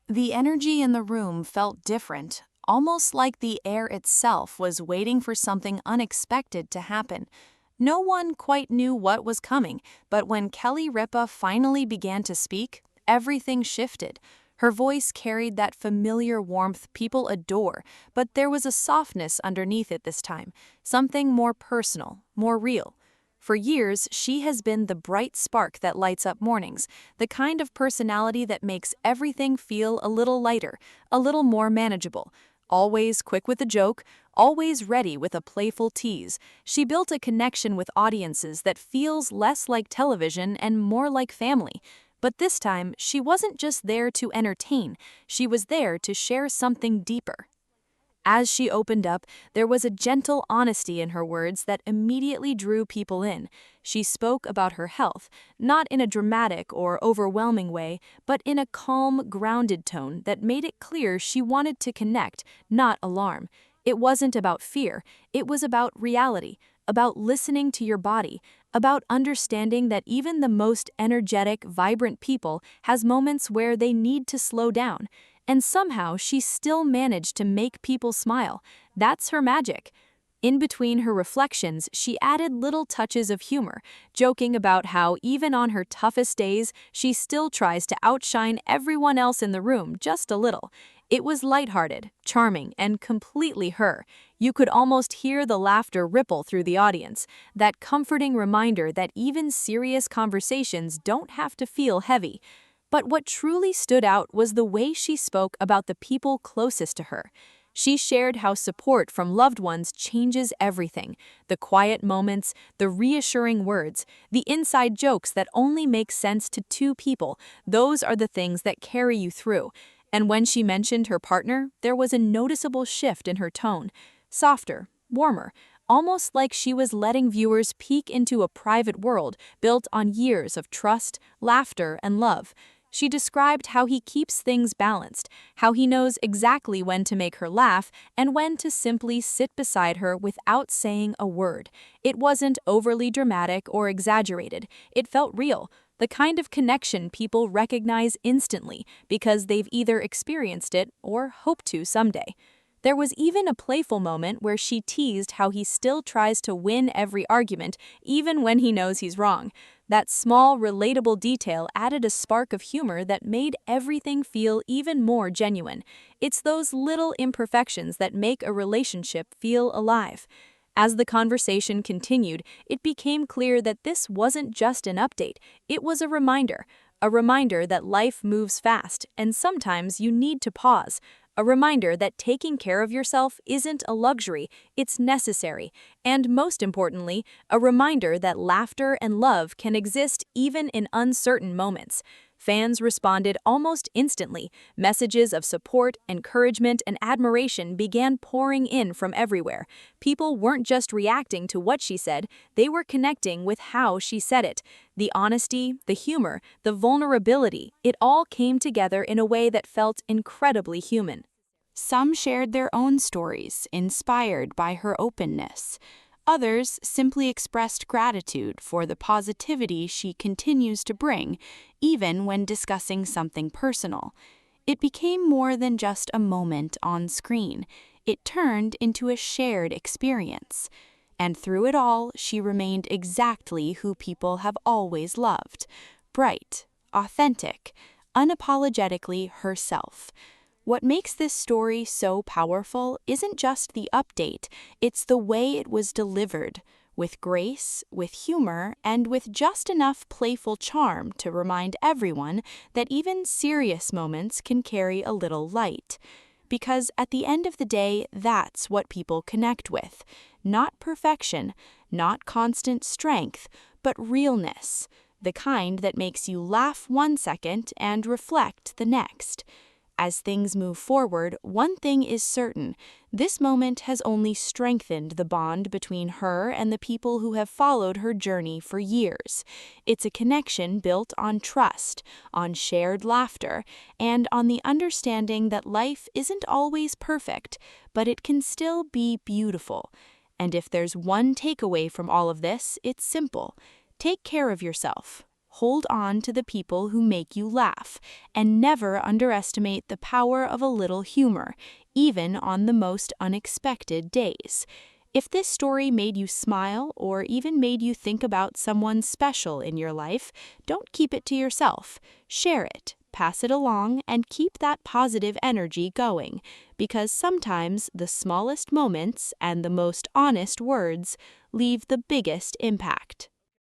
The energy in the room felt different, almost like the air itself was waiting for something unexpected to happen. No one quite knew what was coming, but when Kelly Ripa finally began to speak, everything shifted. Her voice carried that familiar warmth people adore, but there was a softness underneath it this time, something more personal, more real. For years, she has been the bright spark that lights up mornings, the kind of personality that makes everything feel a little lighter, a little more manageable. Always quick with a joke, always ready with a playful tease, she built a connection with audiences that feels less like television and more like family. But this time, she wasn't just there to entertain, she was there to share something deeper. As she opened up, there was a gentle honesty in her words that immediately drew people in. She spoke about her health, not in a dramatic or overwhelming way, but in a calm, grounded tone that made it clear she wanted to connect, not alarm. It wasn't about fear, it was about reality, about listening to your body, about understanding that even the most energetic, vibrant people has moments where they need to slow down. And somehow she still managed to make people smile. That's her magic. In between her reflections, she added little touches of humor, joking about how even on her toughest days, she still tries to outshine everyone else in the room just a little. It was lighthearted, charming, and completely her. You could almost hear the laughter ripple through the audience, that comforting reminder that even serious conversations don't have to feel heavy. But what truly stood out was the way she spoke about the people closest to her. She shared how support from loved ones changes everything. The quiet moments, the reassuring words, the inside jokes that only make sense to two people, those are the things that carry you through. And when she mentioned her partner, there was a noticeable shift in her tone. Softer, warmer, almost like she was letting viewers peek into a private world built on years of trust, laughter, and love. She described how he keeps things balanced, how he knows exactly when to make her laugh and when to simply sit beside her without saying a word. It wasn't overly dramatic or exaggerated. It felt real, the kind of connection people recognize instantly because they've either experienced it or hope to someday. There was even a playful moment where she teased how he still tries to win every argument, even when he knows he's wrong. That small, relatable detail added a spark of humor that made everything feel even more genuine. It's those little imperfections that make a relationship feel alive. As the conversation continued, it became clear that this wasn't just an update, it was a reminder. A reminder that life moves fast, and sometimes you need to pause. A reminder that taking care of yourself isn't a luxury, it's necessary. And most importantly, a reminder that laughter and love can exist even in uncertain moments. Fans responded almost instantly. Messages of support, encouragement, and admiration began pouring in from everywhere. People weren't just reacting to what she said, they were connecting with how she said it. The honesty, the humor, the vulnerability, it all came together in a way that felt incredibly human. Some shared their own stories, inspired by her openness. Others simply expressed gratitude for the positivity she continues to bring, even when discussing something personal. It became more than just a moment on screen. It turned into a shared experience. And through it all, she remained exactly who people have always loved: bright, authentic, unapologetically herself. What makes this story so powerful isn't just the update, it's the way it was delivered, with grace, with humor, and with just enough playful charm to remind everyone that even serious moments can carry a little light. Because at the end of the day, that's what people connect with. Not perfection, not constant strength, but realness, the kind that makes you laugh one second and reflect the next. As things move forward, one thing is certain: this moment has only strengthened the bond between her and the people who have followed her journey for years. It's a connection built on trust, on shared laughter, and on the understanding that life isn't always perfect, but it can still be beautiful. And if there's one takeaway from all of this, it's simple: take care of yourself. hold on to the people who make you laugh, and never underestimate the power of a little humor, even on the most unexpected days. If this story made you smile or even made you think about someone special in your life, don't keep it to yourself. Share it, pass it along, and keep that positive energy going, because sometimes the smallest moments and the most honest words leave the biggest impact.